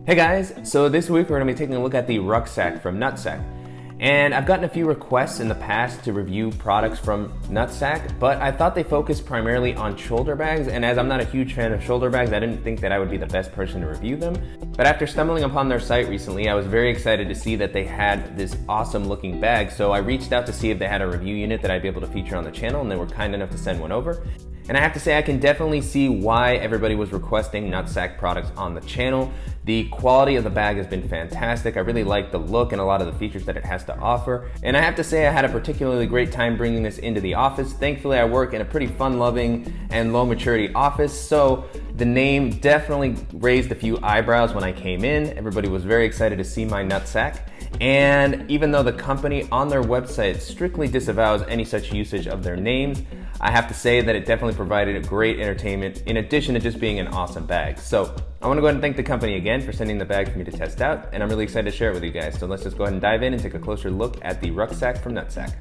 Hey guys, so this week we're going to be taking a look at the RuckSac from NutSac. And I've gotten a few requests in the past to review products from NutSac, but I thought they focused primarily on shoulder bags, and as I'm not a huge fan of shoulder bags, I didn't think that I would be the best person to review them. But after stumbling upon their site recently, I was very excited to see that they had this awesome looking bag, so I reached out to see if they had a review unit that I'd be able to feature on the channel, and they were kind enough to send one over. And I have to say, I can definitely see why everybody was requesting NutSac products on the channel. The quality of the bag has been fantastic. I really like the look and a lot of the features that it has to offer. And I have to say, I had a particularly great time bringing this into the office. Thankfully, I work in a pretty fun-loving and low-maturity office, so the name definitely raised a few eyebrows when I came in. Everybody was very excited to see my NutSac. And even though the company on their website strictly disavows any such usage of their names, I have to say that it definitely provided a great entertainment in addition to just being an awesome bag. So I want to go ahead and thank the company again for sending the bag for me to test out, and I'm really excited to share it with you guys. So let's just go ahead and dive in and take a closer look at the RuckSac from NutSac.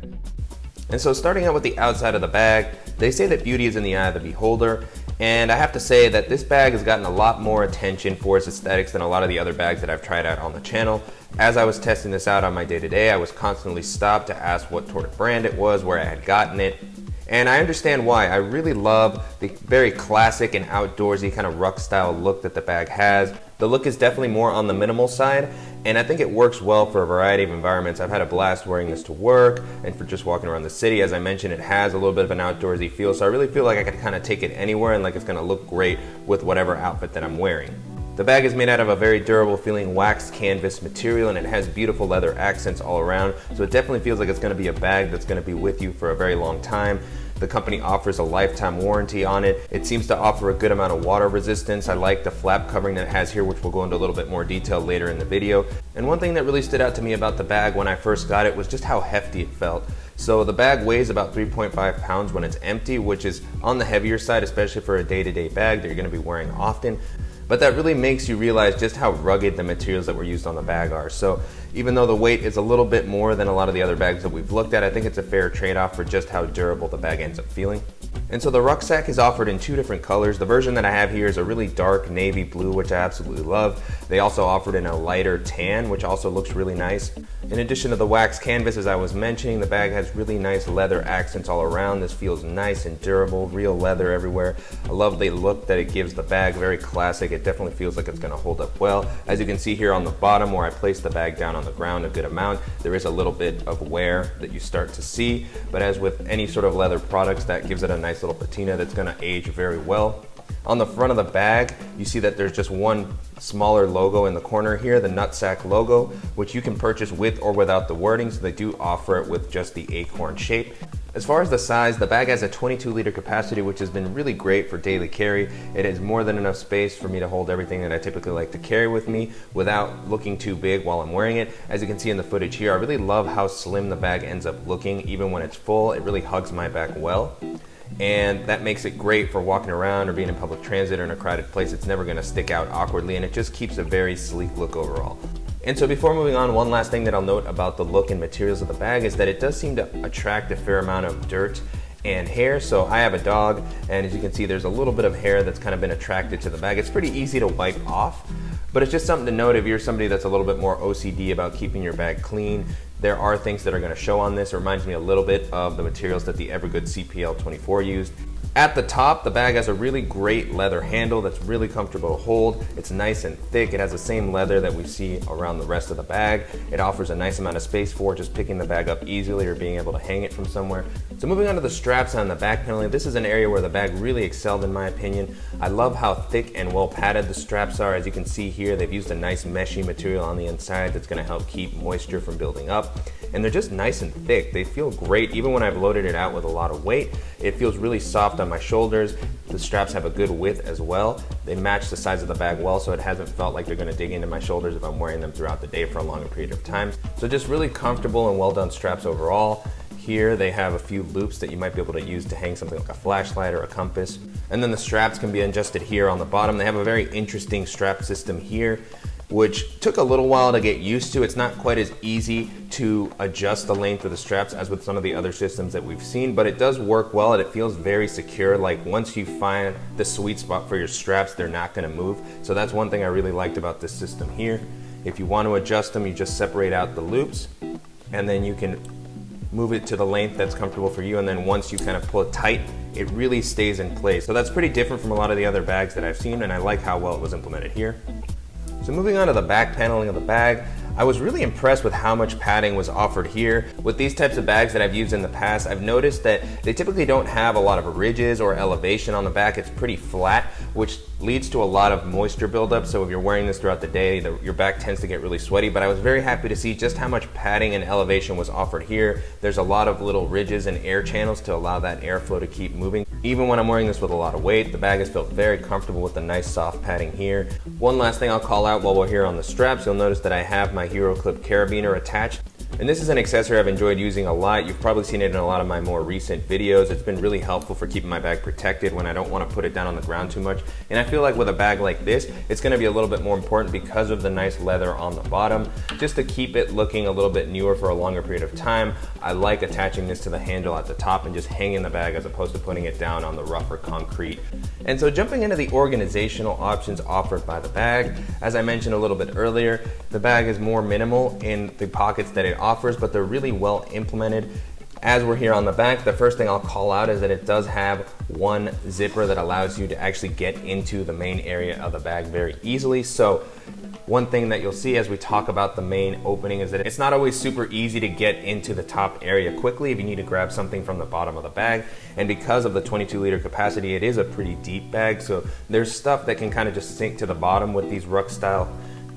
And so starting out with the outside of the bag, they say that beauty is in the eye of the beholder. And I have to say that this bag has gotten a lot more attention for its aesthetics than a lot of the other bags that I've tried out on the channel. As I was testing this out on my day-to-day, I was constantly stopped to ask what sort of brand it was, where I had gotten it. And I understand why. I really love the very classic and outdoorsy kind of ruck style look that the bag has. The look is definitely more on the minimal side, and I think it works well for a variety of environments. I've had a blast wearing this to work and for just walking around the city. As I mentioned, it has a little bit of an outdoorsy feel, so I really feel like I could kind of take it anywhere and like it's gonna look great with whatever outfit that I'm wearing. The bag is made out of a very durable feeling waxed canvas material, and it has beautiful leather accents all around, so it definitely feels like it's going to be a bag that's going to be with you for a very long time. The company offers a lifetime warranty on it. It seems to offer a good amount of water resistance. I like the flap covering that it has here, which we'll go into a little bit more detail later in the video. And one thing that really stood out to me about the bag when I first got it was just how hefty it felt. So the bag weighs about 3.5 pounds when it's empty, which is on the heavier side, especially for a day-to-day bag that you're going to be wearing often. But that really makes you realize just how rugged the materials that were used on the bag are. So even though the weight is a little bit more than a lot of the other bags that we've looked at, I think it's a fair trade-off for just how durable the bag ends up feeling. And so the RuckSac is offered in two different colors. The version that I have here is a really dark navy blue, which I absolutely love. They also offered in a lighter tan, which also looks really nice. In addition to the wax canvas, as I was mentioning, the bag has really nice leather accents all around. This feels nice and durable, real leather everywhere. I love the look that it gives the bag, very classic. It definitely feels like it's gonna hold up well. As you can see here on the bottom where I placed the bag down on the ground a good amount, there is a little bit of wear that you start to see, but as with any sort of leather products, that gives it a nice little patina that's gonna age very well. On the front of the bag, you see that there's just one smaller logo in the corner here, the NutSac logo, which you can purchase with or without the wording, so they do offer it with just the acorn shape. As far as the size, the bag has a 22-liter capacity, which has been really great for daily carry. It has more than enough space for me to hold everything that I typically like to carry with me without looking too big while I'm wearing it. As you can see in the footage here, I really love how slim the bag ends up looking. Even when it's full, it really hugs my back well. And that makes it great for walking around or being in public transit or in a crowded place. It's never going to stick out awkwardly, and it just keeps a very sleek look overall. And so before moving on, one last thing that I'll note about the look and materials of the bag is that it does seem to attract a fair amount of dirt and hair. So I have a dog, and as you can see, there's a little bit of hair that's kind of been attracted to the bag. It's pretty easy to wipe off, but it's just something to note if you're somebody that's a little bit more OCD about keeping your bag clean. There are things that are going to show on this. It reminds me a little bit of the materials that the Evergood CPL24 used. At the top, the bag has a really great leather handle that's really comfortable to hold. It's nice and thick. It has the same leather that we see around the rest of the bag. It offers a nice amount of space for just picking the bag up easily or being able to hang it from somewhere. So moving on to the straps on the back paneling, this is an area where the bag really excelled in my opinion. I love how thick and well padded the straps are. As you can see here, they've used a nice meshy material on the inside that's going to help keep moisture from building up. And they're just nice and thick. They feel great. Even when I've loaded it out with a lot of weight, it feels really soft on my shoulders. The straps have a good width as well. They match the size of the bag well, so it hasn't felt like they're going to dig into my shoulders if I'm wearing them throughout the day for a longer period of time. So just really comfortable and well done straps overall. Here they have a few loops that you might be able to use to hang something like a flashlight or a compass. And then the straps can be adjusted here on the bottom. They have a very interesting strap system here. which took a little while to get used to. It's not quite as easy to adjust the length of the straps as with some of the other systems that we've seen, but it does work well and it feels very secure. Like once you find the sweet spot for your straps, they're not gonna move. So that's one thing I really liked about this system here. If you want to adjust them, you just separate out the loops and then you can move it to the length that's comfortable for you, and then once you kind of pull it tight, it really stays in place. So that's pretty different from a lot of the other bags that I've seen, and I like how well it was implemented here. So moving on to the back paneling of the bag, I was really impressed with how much padding was offered here. With these types of bags that I've used in the past, I've noticed that they typically don't have a lot of ridges or elevation on the back. It's pretty flat, which leads to a lot of moisture buildup. So if you're wearing this throughout the day, your back tends to get really sweaty. But I was very happy to see just how much padding and elevation was offered here. There's a lot of little ridges and air channels to allow that airflow to keep moving. Even when I'm wearing this with a lot of weight, the bag has felt very comfortable with the nice soft padding here. One last thing I'll call out while we're here on the straps, you'll notice that I have my Hero Clip carabiner attached. And this is an accessory I've enjoyed using a lot. You've probably seen it in a lot of my more recent videos. It's been really helpful for keeping my bag protected when I don't want to put it down on the ground too much. And I feel like with a bag like this, it's going to be a little bit more important because of the nice leather on the bottom. Just to keep it looking a little bit newer for a longer period of time, I like attaching this to the handle at the top and just hanging the bag as opposed to putting it down on the rougher concrete. And so jumping into the organizational options offered by the bag, as I mentioned a little bit earlier, the bag is more minimal in the pockets that it offers, but they're really well implemented. As we're here on the back, the first thing I'll call out is that it does have one zipper that allows you to actually get into the main area of the bag very easily. So one thing that you'll see as we talk about the main opening is that it's not always super easy to get into the top area quickly if you need to grab something from the bottom of the bag. And because of the 22-liter capacity, it is a pretty deep bag. So there's stuff that can kind of just sink to the bottom with these ruck style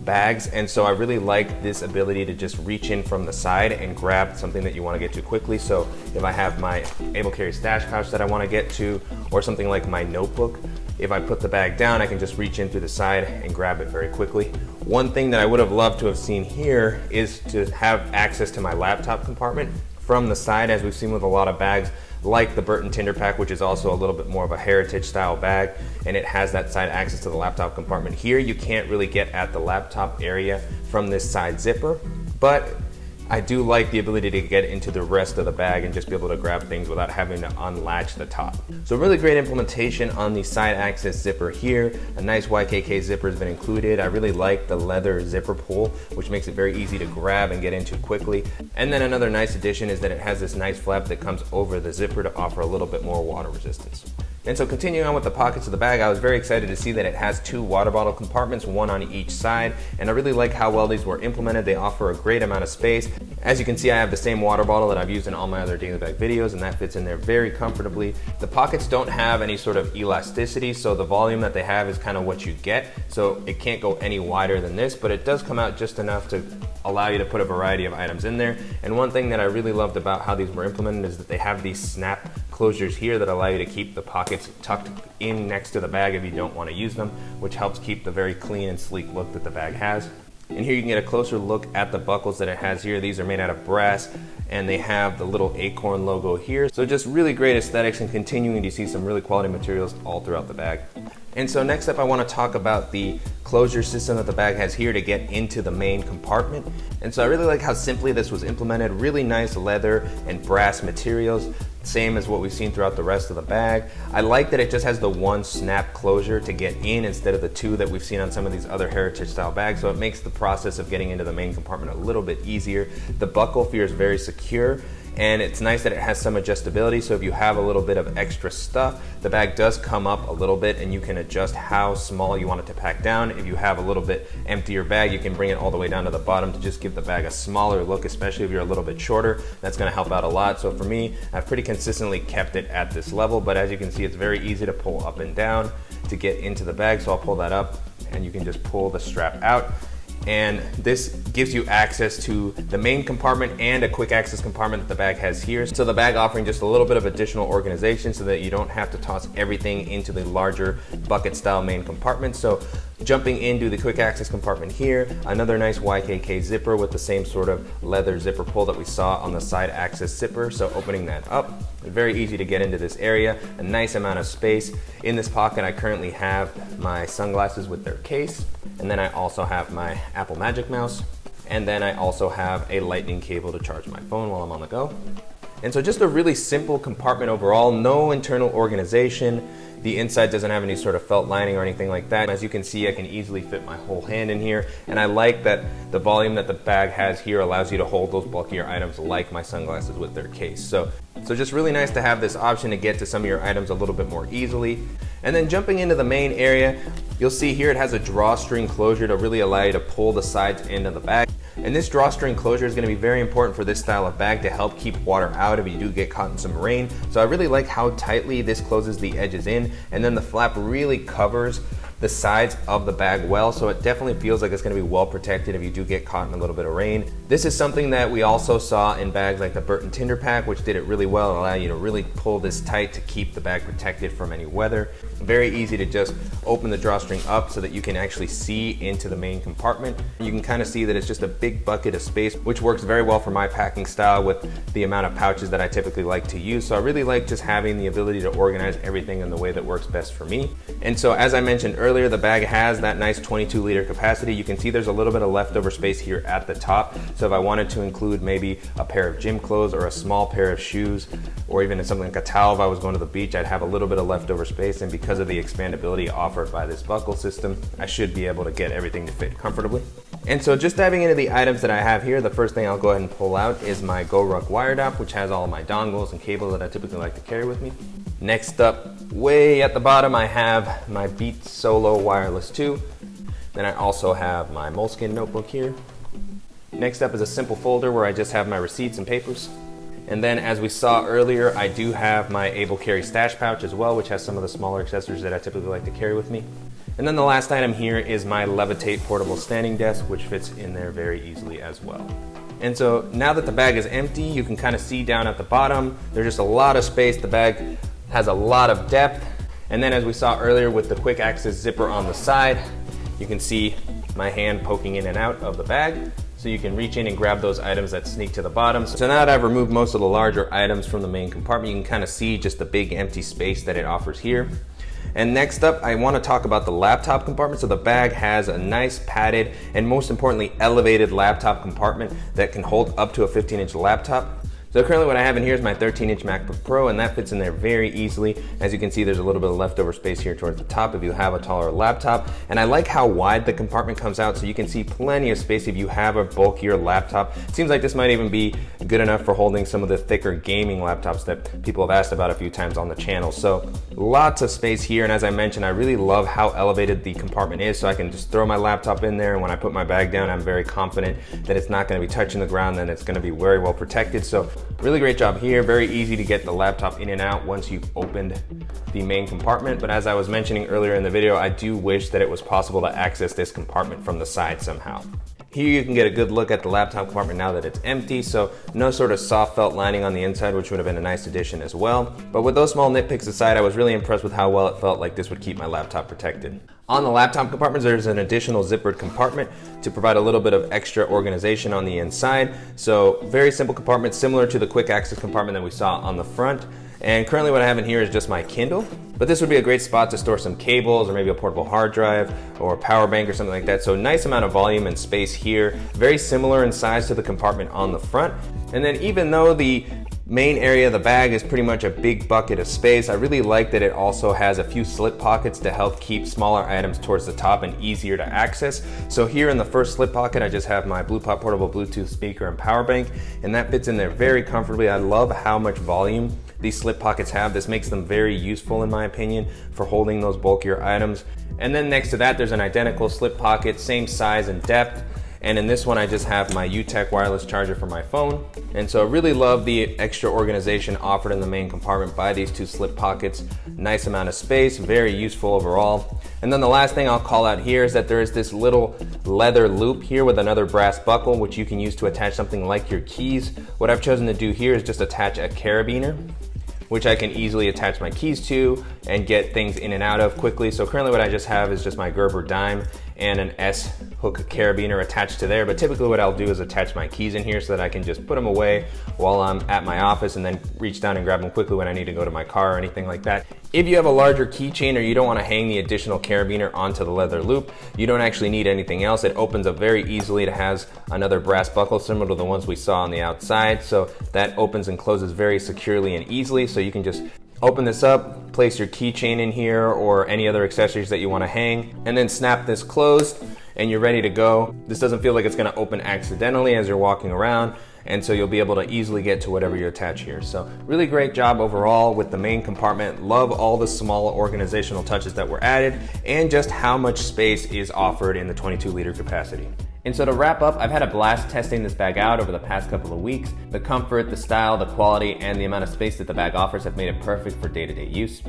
bags, and so I really like this ability to just reach in from the side and grab something that you want to get to quickly. So if I have my able carry stash pouch that I want to get to, or something like my notebook, if I put the bag down, I can just reach in through the side and grab it very quickly. One thing that I would have loved to have seen here is to have access to my laptop compartment from the side, as we've seen with a lot of bags like the Burton Tinder Pack, which is also a little bit more of a heritage style bag, and it has that side access to the laptop compartment. Here you can't really get at the laptop area from this side zipper, but I do like the ability to get into the rest of the bag and just be able to grab things without having to unlatch the top. So really great implementation on the side access zipper here. A nice YKK zipper has been included. I really like the leather zipper pull, which makes it very easy to grab and get into quickly. And then another nice addition is that it has this nice flap that comes over the zipper to offer a little bit more water resistance. And so continuing on with the pockets of the bag, I was very excited to see that it has two water bottle compartments, one on each side, and I really like how well these were implemented. They offer a great amount of space. As you can see, I have the same water bottle that I've used in all my other daily bag videos, and that fits in there very comfortably. The pockets don't have any sort of elasticity, so the volume that they have is kind of what you get. So it can't go any wider than this, but it does come out just enough to allow you to put a variety of items in there. And one thing that I really loved about how these were implemented is that they have these snap closures here that allow you to keep the pockets tucked in next to the bag if you don't want to use them, which helps keep the very clean and sleek look that the bag has. And here you can get a closer look at the buckles that it has here. These are made out of brass and they have the little acorn logo here. So just really great aesthetics and continuing to see some really quality materials all throughout the bag. And so next up I want to talk about the closure system that the bag has here to get into the main compartment. And so I really like how simply this was implemented. Really nice leather and brass materials, same as what we've seen throughout the rest of the bag. I like that it just has the one snap closure to get in instead of the two that we've seen on some of these other heritage style bags, so it makes the process of getting into the main compartment a little bit easier. The buckle feels very secure, and it's nice that it has some adjustability, so if you have a little bit of extra stuff, the bag does come up a little bit and you can adjust how small you want it to pack down. If you have a little bit emptier bag, you can bring it all the way down to the bottom to just give the bag a smaller look, especially if you're a little bit shorter. That's going to help out a lot. So for me, I've pretty consistently kept it at this level, but as you can see, it's very easy to pull up and down to get into the bag. So I'll pull that up and you can just pull the strap out. And this gives you access to the main compartment and a quick access compartment that the bag has here. So the bag offering just a little bit of additional organization so that you don't have to toss everything into the larger bucket style main compartment. So Jumping into the quick access compartment here, another nice YKK zipper with the same sort of leather zipper pull that we saw on the side access zipper. So opening that up, very easy to get into this area, a nice amount of space. In this pocket, I currently have my sunglasses with their case, and then I also have my Apple Magic Mouse, and then I also have a lightning cable to charge my phone while I'm on the go. And so just a really simple compartment overall, no internal organization. The inside doesn't have any sort of felt lining or anything like that. As you can see, I can easily fit my whole hand in here. And I like that the volume that the bag has here allows you to hold those bulkier items like my sunglasses with their case. So just really nice to have this option to get to some of your items a little bit more easily. And then jumping into the main area, you'll see here it has a drawstring closure to really allow you to pull the sides into the bag. And this drawstring closure is going to be very important for this style of bag to help keep water out if you do get caught in some rain. So I really like how tightly this closes the edges in, and then the flap really covers the sides of the bag well, so it definitely feels like it's going to be well protected if you do get caught in a little bit of rain. This is something that we also saw in bags like the Burton Tinder Pack, which did it really well and allow you to really pull this tight to keep the bag protected from any weather. Very easy to just open the drawstring up so that you can actually see into the main compartment. You can kind of see that it's just a big bucket of space, which works very well for my packing style with the amount of pouches that I typically like to use. So I really like just having the ability to organize everything in the way that works best for me. And so as I mentioned earlier, the bag has that nice 22-liter capacity. You can see there's a little bit of leftover space here at the top. So if I wanted to include maybe a pair of gym clothes or a small pair of shoes, or even something like a towel if I was going to the beach, I'd have a little bit of leftover space. And because of the expandability offered by this buckle system, I should be able to get everything to fit comfortably. And so just diving into the items that I have here, the first thing I'll go ahead and pull out is my GoRuck wire dock, which has all of my dongles and cables that I typically like to carry with me. Next up, way at the bottom, I have my Beats Solo Wireless 2. Then I also have my Moleskine notebook here. Next up is a simple folder where I just have my receipts and papers. And then as we saw earlier, I do have my Able Carry stash pouch as well, which has some of the smaller accessories that I typically like to carry with me. And then the last item here is my Levitate portable standing desk, which fits in there very easily as well. And so now that the bag is empty, you can kind of see down at the bottom, there's just a lot of space. The bag has a lot of depth. And then as we saw earlier with the quick access zipper on the side, you can see my hand poking in and out of the bag. So you can reach in and grab those items that sneak to the bottom. So now that I've removed most of the larger items from the main compartment, you can kind of see just the big empty space that it offers here. And next up, I want to talk about the laptop compartment. So the bag has a nice padded and most importantly elevated laptop compartment that can hold up to a 15-inch laptop. So currently what I have in here is my 13-inch MacBook Pro, and that fits in there very easily. As you can see, there's a little bit of leftover space here towards the top if you have a taller laptop. And I like how wide the compartment comes out, so you can see plenty of space if you have a bulkier laptop. It seems like this might even be good enough for holding some of the thicker gaming laptops that people have asked about a few times on the channel. So lots of space here, and as I mentioned, I really love how elevated the compartment is, so I can just throw my laptop in there, and when I put my bag down, I'm very confident that it's not going to be touching the ground, and it's going to be very well protected. So really great job here. Very easy to get the laptop in and out once you've opened the main compartment. But as I was mentioning earlier in the video, I do wish that it was possible to access this compartment from the side somehow. Here you can get a good look at the laptop compartment now that it's empty, so no sort of soft felt lining on the inside, which would have been a nice addition as well. But with those small nitpicks aside, I was really impressed with how well it felt like this would keep my laptop protected. On the laptop compartments, there's an additional zippered compartment to provide a little bit of extra organization on the inside. So very simple compartment, similar to the quick access compartment that we saw on the front. And currently what I have in here is just my Kindle, but this would be a great spot to store some cables or maybe a portable hard drive or a power bank or something like that. So nice amount of volume and space here, very similar in size to the compartment on the front. And then even though the main area of the bag is pretty much a big bucket of space, I really like that it also has a few slip pockets to help keep smaller items towards the top and easier to access. So here in the first slip pocket, I just have my BluePop portable Bluetooth speaker and power bank, and that fits in there very comfortably. I love how much volume these slip pockets have. This makes them very useful in my opinion for holding those bulkier items. And then next to that, there's an identical slip pocket, same size and depth. And in this one, I just have my UTech wireless charger for my phone. And so I really love the extra organization offered in the main compartment by these two slip pockets. Nice amount of space, very useful overall. And then the last thing I'll call out here is that there is this little leather loop here with another brass buckle, which you can use to attach something like your keys. What I've chosen to do here is just attach a carabiner. which I can easily attach my keys to and get things in and out of quickly. So currently what I just have is just my Gerber dime and an S hook carabiner attached to there. But typically what I'll do is attach my keys in here so that I can just put them away while I'm at my office and then reach down and grab them quickly when I need to go to my car or anything like that. If you have a larger keychain or you don't want to hang the additional carabiner onto the leather loop, you don't actually need anything else. It opens up very easily. It has another brass buckle similar to the ones we saw on the outside. So that opens and closes very securely and easily. So you can just open this up, place your keychain in here or any other accessories that you want to hang, and then snap this closed and you're ready to go. This doesn't feel like it's going to open accidentally as you're walking around, and so you'll be able to easily get to whatever you attach here. So really great job overall with the main compartment. Love all the small organizational touches that were added and just how much space is offered in the 22-liter capacity. And so to wrap up, I've had a blast testing this bag out over the past couple of weeks. The comfort, the style, the quality, and the amount of space that the bag offers have made it perfect for day-to-day use.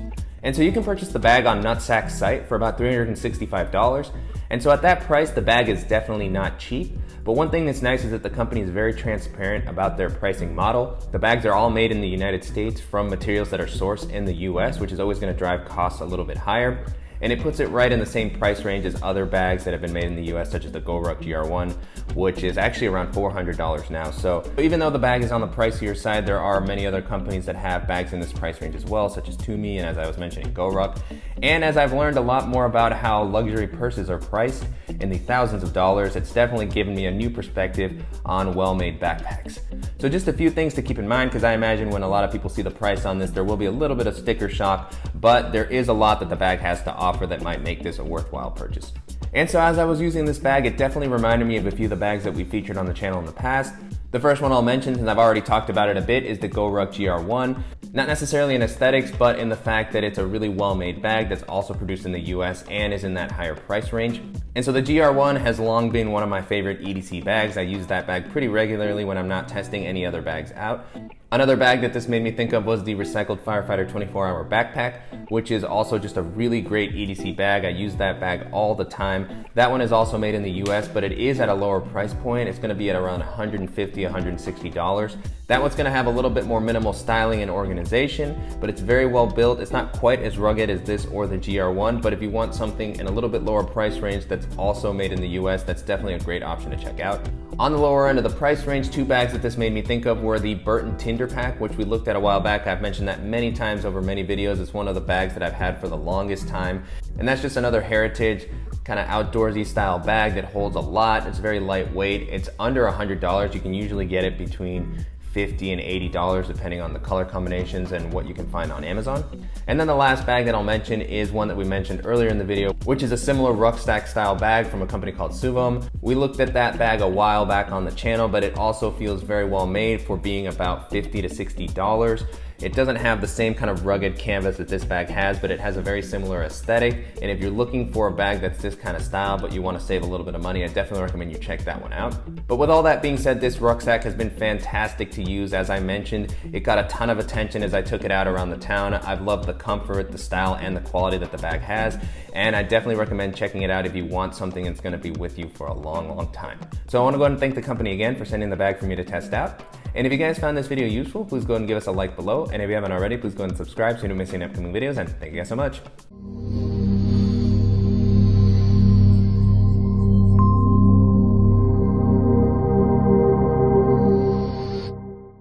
And so you can purchase the bag on NutSac's site for about $365. And so at that price, the bag is definitely not cheap. But one thing that's nice is that the company is very transparent about their pricing model. The bags are all made in the United States from materials that are sourced in the US, which is always going to drive costs a little bit higher. And it puts it right in the same price range as other bags that have been made in the US, such as the GoRuck GR1, which is actually around $400 now. So even though the bag is on the pricier side, there are many other companies that have bags in this price range as well, such as Toomey and, as I was mentioning, GoRuck. And as I've learned a lot more about how luxury purses are priced in the thousands of dollars, it's definitely given me a new perspective on well-made backpacks. So just a few things to keep in mind, because I imagine when a lot of people see the price on this, there will be a little bit of sticker shock, but there is a lot that the bag has to offer that might make this a worthwhile purchase. And so as I was using this bag, it definitely reminded me of a few of the bags that we featured on the channel in the past. The first one I'll mention, since I've already talked about it a bit, is the GoRuck GR1. Not necessarily in aesthetics, but in the fact that it's a really well-made bag that's also produced in the US and is in that higher price range. And so the GR1 has long been one of my favorite EDC bags. I use that bag pretty regularly when I'm not testing any other bags out. Another bag that this made me think of was the Recycled Firefighter 24-hour backpack, which is also just a really great EDC bag. I use that bag all the time. That one is also made in the US, but it is at a lower price point. It's gonna be at around $150, $160. That one's gonna have a little bit more minimal styling and organization, but it's very well built. It's not quite as rugged as this or the GR1, but if you want something in a little bit lower price range that's also made in the US, that's definitely a great option to check out. On the lower end of the price range, two bags that this made me think of were the Burton Tinder Pack, which we looked at a while back. I've mentioned that many times over many videos. It's one of the bags that I've had for the longest time. And that's just another heritage, kind of outdoorsy style bag that holds a lot. It's very lightweight. It's under $100. You can usually get it between $50 and $80 depending on the color combinations and what you can find on Amazon. And then the last bag that I'll mention is one that we mentioned earlier in the video, which is a similar RuckSac style bag from a company called Suvom. We looked at that bag a while back on the channel, but it also feels very well made for being about $50 to $60. It doesn't have the same kind of rugged canvas that this bag has, but it has a very similar aesthetic. And if you're looking for a bag that's this kind of style, but you want to save a little bit of money, I definitely recommend you check that one out. But with all that being said, this rucksack has been fantastic to use. As I mentioned, it got a ton of attention as I took it out around the town. I've loved the comfort, the style, and the quality that the bag has. And I definitely recommend checking it out if you want something that's going to be with you for a long, long time. So I want to go ahead and thank the company again for sending the bag for me to test out. And if you guys found this video useful, please go ahead and give us a like below. And if you haven't already, please go ahead and subscribe so you don't miss any upcoming videos. And thank you guys so much.